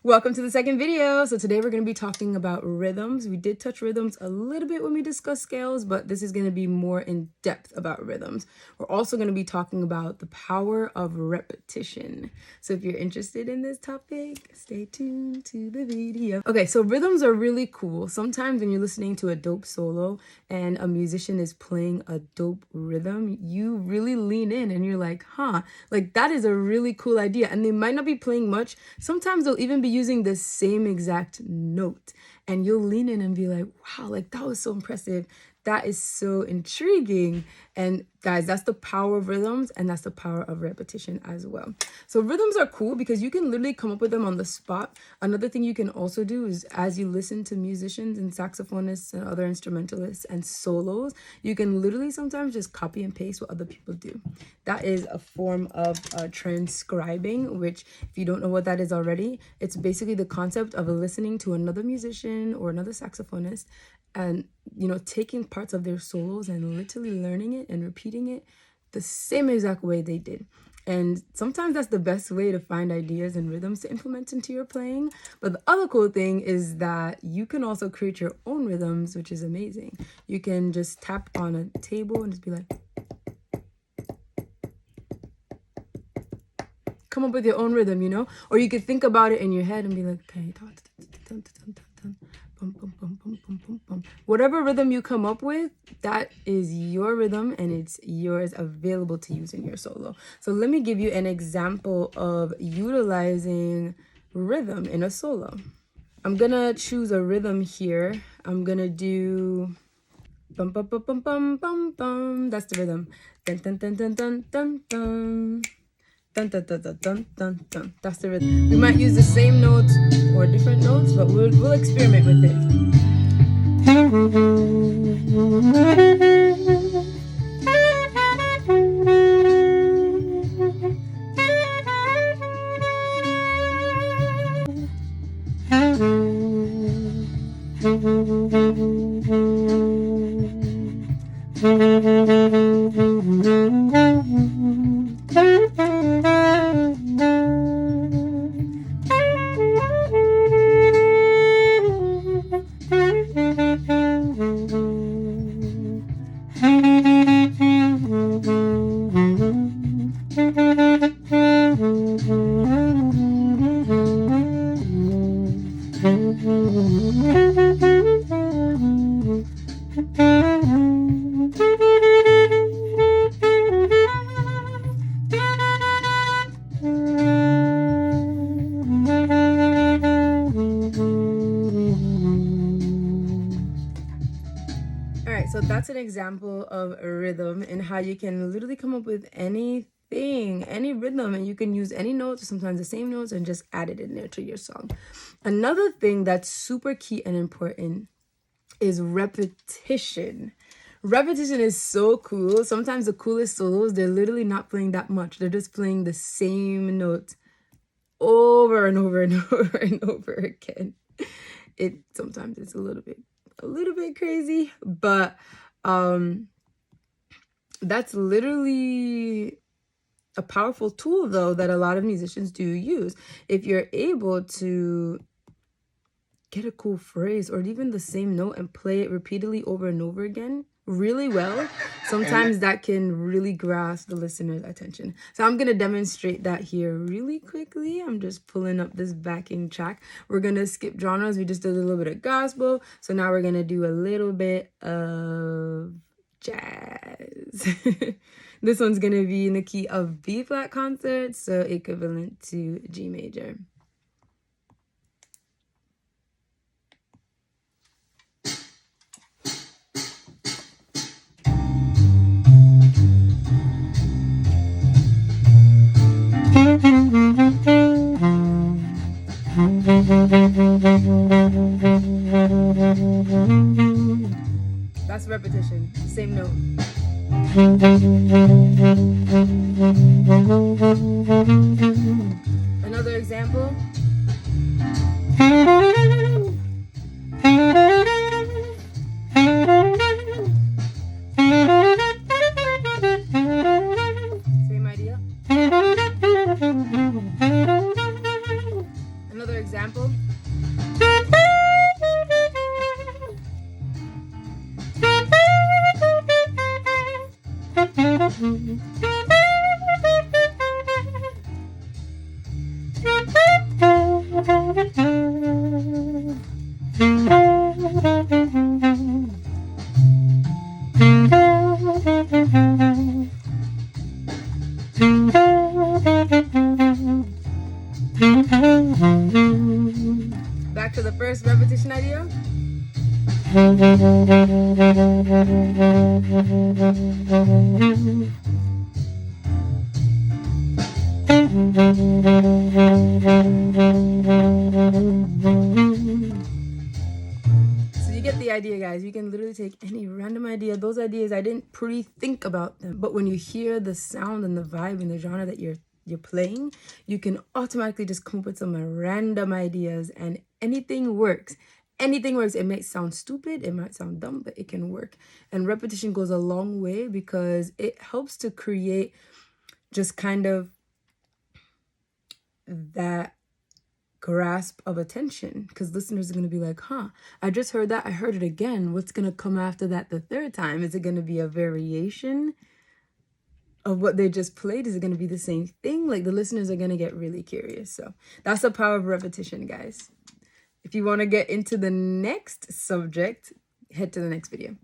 Welcome to the second video. So today we're going to be talking about rhythms. We did touch rhythms a little bit when we discussed scales, but this is going to be more in depth about rhythms. We're also going to be talking about the power of repetition. So if you're interested in this topic, stay tuned to the video. Okay, so rhythms are really cool. Sometimes when you're listening to a dope solo and a musician is playing a dope rhythm, you really lean in and you're like, like that is a really cool idea. And they might not be playing much. Sometimes they'll even be using the same exact note and you'll lean in and be like, wow, like that was so impressive. That is so intriguing. And guys, that's the power of rhythms, and that's the power of repetition as well. So rhythms are cool because you can literally come up with them on the spot. Another thing you can also do is, as you listen to musicians and saxophonists and other instrumentalists and solos, you can literally sometimes just copy and paste what other people do. That is a form of transcribing, which if you don't know what that is already, it's basically the concept of listening to another musician or another saxophonist and, you know, taking parts of their solos and literally learning it and repeating it the same exact way they did. And sometimes that's the best way to find ideas and rhythms to implement into your playing. But the other cool thing is that you can also create your own rhythms, which is amazing. You can just tap on a table and just be like, come up with your own rhythm, you know? Or you could think about it in your head and be like, okay, whatever rhythm you come up with, that is your rhythm and it's yours, available to use in your solo. So let me give you an example of utilizing rhythm in a solo. I'm gonna choose a rhythm here. I'm gonna do bum bum bum bum bum bum bum. That's the rhythm. Dun dun dun dun dun dun dun. Dun, dun, dun, dun, dun, dun, dun. That's the rhythm. We might use the same notes or different notes, but we'll experiment with it. So that's an example of a rhythm and how you can literally come up with anything, any rhythm, and you can use any notes, sometimes the same notes, and just add it in there to your song. Another thing that's super key and important is repetition. Repetition is so cool. Sometimes the coolest solos, they're literally not playing that much. They're just playing the same note over and over and over and over again. Sometimes it's a little bit crazy, but that's literally a powerful tool though that a lot of musicians do use. If you're able to get a cool phrase or even the same note and play it repeatedly over and over again really well, sometimes that can really grasp the listener's attention. So I'm going to demonstrate that here really quickly. I'm just pulling up this backing track. We're going to skip genres. We just did a little bit of gospel. So now we're going to do a little bit of jazz. This one's going to be in the key of B flat concert, so equivalent to G major. That's repetition, same note. Another example. Same idea. Another example. example. Back to the first repetition idea. So you get the idea, guys. You can literally take any random idea. Those ideas, I didn't pre-think about them, but when you hear the sound and the vibe and the genre that you're playing, you can automatically just come up with some random ideas, and anything works. Anything works. It might sound stupid, it might sound dumb, but it can work. And repetition goes a long way because it helps to create just kind of that grasp of attention, because listeners are going to be like, huh, I just heard that, I heard it again. What's going to come after that the third time? Is it going to be a variation of what they just played? Is it going to be the same thing? Like, the listeners are going to get really curious. So that's the power of repetition, guys. If you want to get into the next subject, head to the next video.